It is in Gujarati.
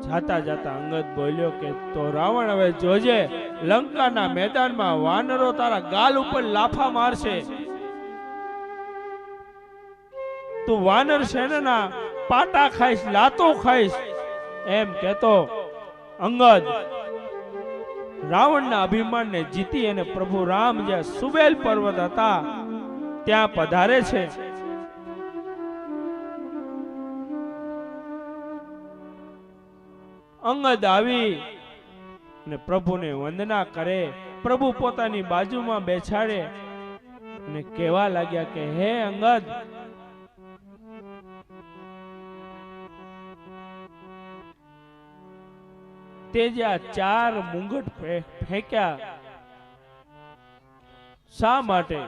જાતા જાતા અંગદ બોલ્યો કે તો રાવણ હવે જોજે, લંકાના મેદાનમાં વાનરો તારા ગાલ ઉપર લાફા મારશે, તું વાનર સેનાના પાટા ખાઈશ, લાતો ખાઈશ. એમ કેતો અંગદ રાવણના અભિમાનને જીતી અને પ્રભુ રામ જ્યાં સુબેલ પર્વત હતા ત્યાં પધારે છે. અંગદ આવી અને પ્રભુને વંદના કરે, પ્રભુ પોતાની બાજુમાં બેસાડે અને કહેવા લાગ્યા કે હે અંગદ, તે જે આ 4 મુંગટ ફેંક્યા શા માટે?